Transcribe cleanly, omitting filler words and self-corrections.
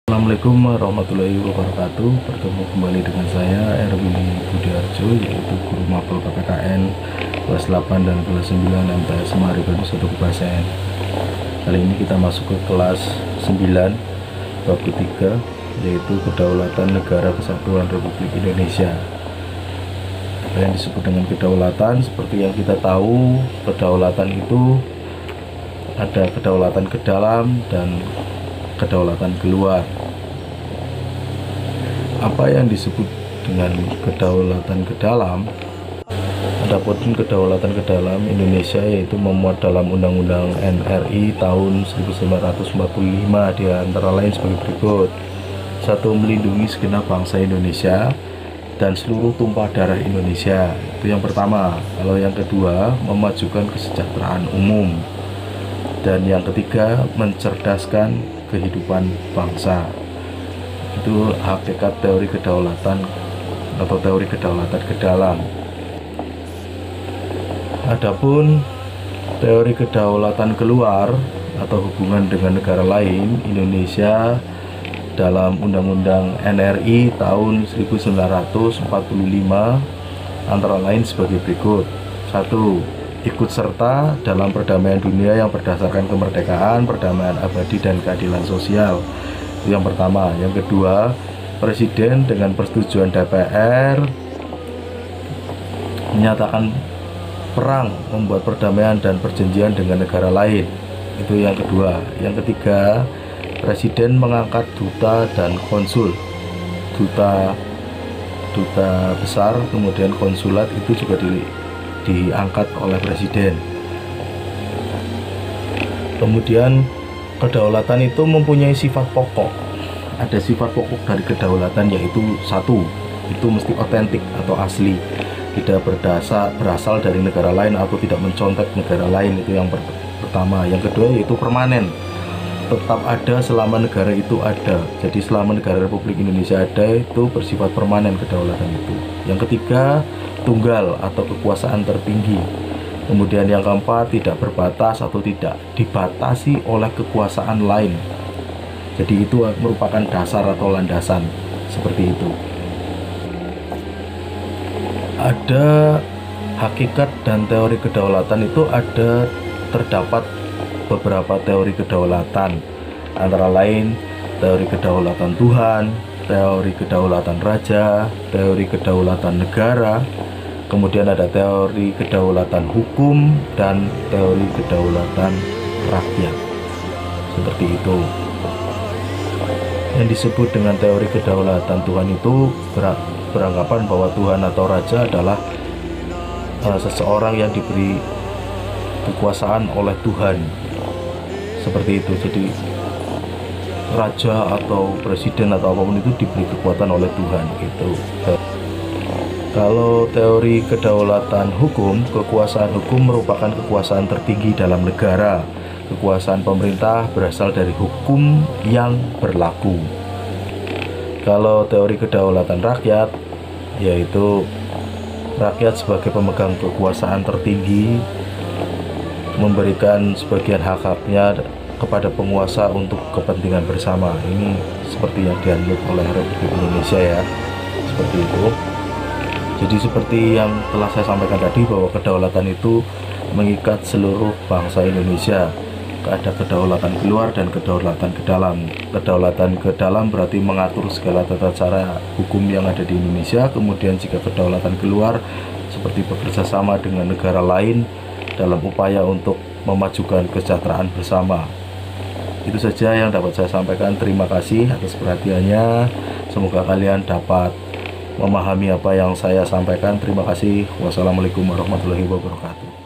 Assalamualaikum warahmatullahi wabarakatuh. Bertemu kembali dengan saya Erwin Budiarjo, yaitu guru mapel PPKN kelas 8 dan kelas 9 MTS Semari Batu 1 Kebasen. Kali ini kita masuk ke kelas 9 bab ketiga, yaitu Kedaulatan Negara Kesatuan Republik Indonesia. Apa yang disebut dengan kedaulatan? Seperti yang kita tahu, kedaulatan itu ada kedaulatan ke dalam dan kedaulatan keluar. Apa yang disebut dengan kedaulatan ke dalam? Adapun kedaulatan ke dalam Indonesia yaitu memuat dalam Undang-Undang NRI tahun 1945 di antara lain sebagai berikut. 1. Melindungi segenap bangsa Indonesia dan seluruh tumpah darah Indonesia. Itu yang pertama. Kalau yang kedua, memajukan kesejahteraan umum. Dan yang ketiga, mencerdaskan kehidupan bangsa. Itu hakikat teori kedaulatan atau teori kedaulatan ke dalam. Adapun teori kedaulatan keluar atau hubungan dengan negara lain, Indonesia dalam Undang-Undang NRI tahun 1945 antara lain sebagai berikut. 1. Ikut serta dalam perdamaian dunia yang berdasarkan kemerdekaan, perdamaian abadi, dan keadilan sosial. Itu yang pertama. Yang kedua, Presiden dengan persetujuan DPR menyatakan perang, membuat perdamaian dan perjanjian dengan negara lain. Itu yang kedua. Yang ketiga, Presiden mengangkat duta dan konsul. Duta besar, kemudian konsulat itu juga diangkat oleh presiden. Kemudian kedaulatan itu mempunyai sifat pokok. Ada sifat pokok dari kedaulatan, yaitu 1. Itu mesti otentik atau asli, tidak berasal dari negara lain atau tidak mencontek negara lain. Itu yang pertama. Yang kedua yaitu permanen, tetap ada selama negara itu ada. Jadi selama negara Republik Indonesia ada, itu bersifat permanen kedaulatan itu. Yang ketiga, tunggal atau kekuasaan tertinggi. Kemudian yang keempat, tidak berbatas atau tidak dibatasi oleh kekuasaan lain. Jadi itu merupakan dasar atau landasan seperti itu. Ada hakikat dan teori kedaulatan itu terdapat beberapa teori kedaulatan, antara lain teori kedaulatan Tuhan, teori kedaulatan raja, teori kedaulatan negara, kemudian ada teori kedaulatan hukum, dan teori kedaulatan rakyat. Seperti itu. Yang disebut dengan teori kedaulatan Tuhan itu beranggapan bahwa Tuhan atau raja adalah seseorang yang diberi kekuasaan oleh Tuhan. Seperti itu. Jadi raja atau presiden atau apapun itu diberi kekuatan oleh Tuhan gitu. Kalau teori kedaulatan hukum, kekuasaan hukum merupakan kekuasaan tertinggi dalam negara. Kekuasaan pemerintah berasal dari hukum yang berlaku. Kalau teori kedaulatan rakyat, yaitu rakyat sebagai pemegang kekuasaan tertinggi memberikan sebagian hak-haknya kepada penguasa untuk kepentingan bersama. Ini seperti yang dianut oleh Republik Indonesia ya, seperti itu. Jadi seperti yang telah saya sampaikan tadi, bahwa kedaulatan itu mengikat seluruh bangsa Indonesia. Ada kedaulatan keluar dan kedaulatan ke dalam. Kedaulatan ke dalam berarti mengatur segala tata cara hukum yang ada di Indonesia. Kemudian jika kedaulatan keluar seperti bekerja sama dengan negara lain dalam upaya untuk memajukan kesejahteraan bersama. Itu saja yang dapat saya sampaikan. Terima kasih atas perhatiannya. Semoga kalian dapat memahami apa yang saya sampaikan. Terima kasih. Wassalamualaikum warahmatullahi wabarakatuh.